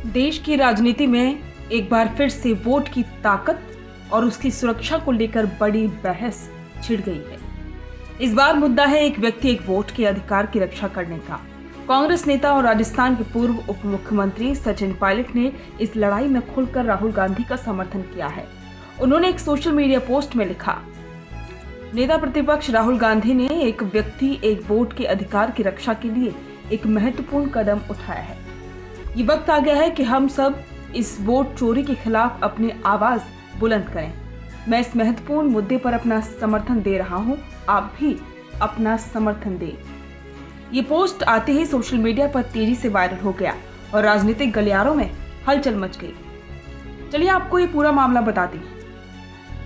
देश की राजनीति में एक बार फिर से वोट की ताकत और उसकी सुरक्षा को लेकर बड़ी बहस छिड़ गई है। इस बार मुद्दा है एक व्यक्ति एक वोट के अधिकार की रक्षा करने का। कांग्रेस नेता और राजस्थान के पूर्व उप मुख्यमंत्री सचिन पायलट ने इस लड़ाई में खुलकर राहुल गांधी का समर्थन किया है। उन्होंने एक सोशल मीडिया पोस्ट में लिखा, नेता प्रतिपक्ष राहुल गांधी ने एक व्यक्ति एक वोट के अधिकार की रक्षा के लिए एक महत्वपूर्ण कदम उठाया है। ये वक्त आ गया है कि हम सब इस वोट चोरी के खिलाफ अपनी आवाज बुलंद करें। मैं इस महत्वपूर्ण मुद्दे पर अपना समर्थन दे रहा हूं, आप भी अपना समर्थन दें। ये पोस्ट आते ही सोशल मीडिया पर तेजी से वायरल हो गया और राजनीतिक गलियारों में हलचल मच गई। चलिए आपको ये पूरा मामला बताती हूं।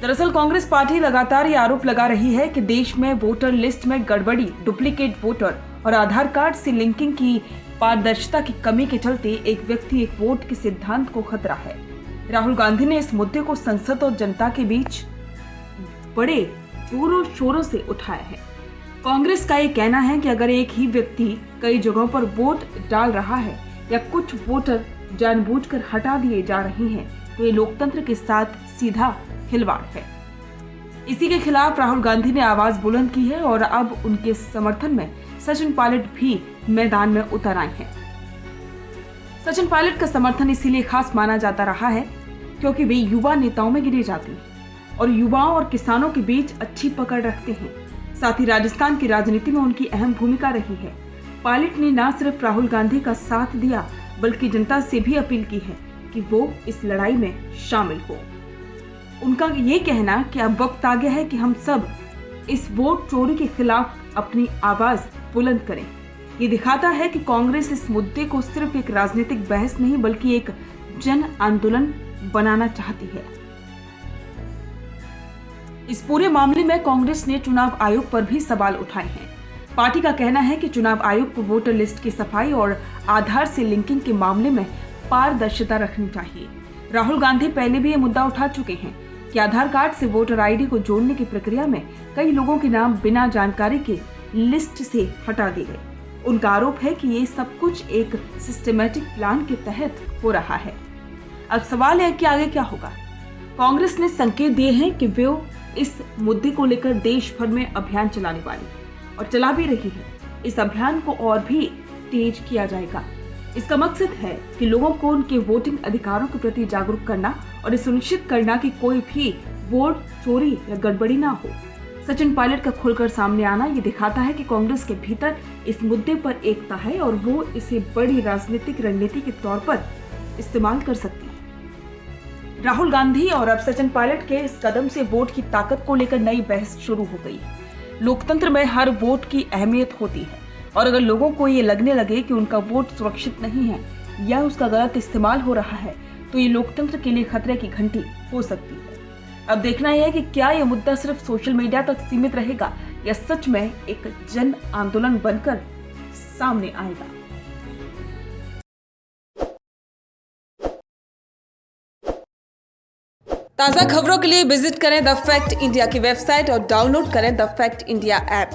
दरअसल कांग्रेस पार्टी लगातार ये आरोप लगा रही है कि देश में वोटर लिस्ट में गड़बड़ी, डुप्लीकेट वोटर और आधार कार्ड से लिंकिंग की पारदर्शिता की कमी के चलते एक व्यक्ति एक वोट के सिद्धांत को खतरा है। राहुल गांधी ने इस मुद्दे को संसद और जनता के बीच बड़े जोरों शोरों से उठाया है। कांग्रेस का ये कहना है कि अगर एक ही व्यक्ति कई जगहों पर वोट डाल रहा है या कुछ वोटर जानबूझकर हटा दिए जा रहे हैं तो ये लोकतंत्र के साथ सीधा खिलवाड़ है। इसी के खिलाफ राहुल गांधी ने आवाज बुलंद की है और अब उनके समर्थन में सचिन पायलट भी मैदान में उतर आए हैं। सचिन पायलट का समर्थन इसीलिए खास माना जाता रहा है क्योंकि वे युवा नेताओं में गिने जाते हैं और युवाओं और किसानों के बीच अच्छी पकड़ रखते हैं। साथ ही राजस्थान की राजनीति में उनकी अहम भूमिका रही है। पायलट ने न सिर्फ राहुल गांधी का साथ दिया बल्कि जनता से भी अपील की है कि वो इस लड़ाई में शामिल हो। उनका ये कहना कि अब वक्त आ गया है कि हम सब इस वोट चोरी के खिलाफ अपनी आवाज बुलंद करें। ये दिखाता है कि कांग्रेस इस मुद्दे को सिर्फ एक राजनीतिक बहस नहीं बल्कि एक जन आंदोलन बनाना चाहती है। इस पूरे मामले में कांग्रेस ने चुनाव आयोग पर भी सवाल उठाए हैं। पार्टी का कहना है कि चुनाव आयोग को वोटर लिस्ट की सफाई और आधार से लिंकिंग के मामले में पारदर्शिता रखनी चाहिए। राहुल गांधी पहले भी ये मुद्दा उठा चुके हैं कि आधार कार्ड से वोटर आईडी को जोड़ने की प्रक्रिया में कई लोगों के नाम बिना जानकारी के लिस्ट से हटा दिए गए। उनका आरोप है कि ये सब कुछ एक सिस्टमैटिक प्लान के तहत हो रहा है। अब सवाल है कि आगे क्या होगा। कांग्रेस ने संकेत दिए हैं कि वे इस मुद्दे को लेकर देश भर में अभियान चलाने वाली और चला भी रही है। इस अभियान को और भी तेज किया जाएगा। इसका मकसद है कि लोगों को उनके वोटिंग अधिकारों के प्रति जागरूक करना और सुनिश्चित करना कि कोई भी वोट चोरी या गड़बड़ी ना हो। सचिन पायलट का खुलकर सामने आना ये दिखाता है कि कांग्रेस के भीतर इस मुद्दे पर एकता है और वो इसे बड़ी राजनीतिक रणनीति के तौर पर इस्तेमाल कर सकती है। राहुल गांधी और अब सचिन पायलट के इस कदम से वोट की ताकत को लेकर नई बहस शुरू हो गई है। लोकतंत्र में हर वोट की अहमियत होती है और अगर लोगों को ये लगने लगे कि उनका वोट सुरक्षित नहीं है या उसका गलत इस्तेमाल हो रहा है तो ये लोकतंत्र के लिए खतरे की घंटी हो सकती है। अब देखना यह है कि क्या यह मुद्दा सिर्फ सोशल मीडिया तक सीमित रहेगा या सच में एक जन आंदोलन बनकर सामने आएगा। ताज़ा खबरों के लिए विजिट करें द फैक्ट इंडिया की वेबसाइट और डाउनलोड करें द फैक्ट इंडिया ऐप।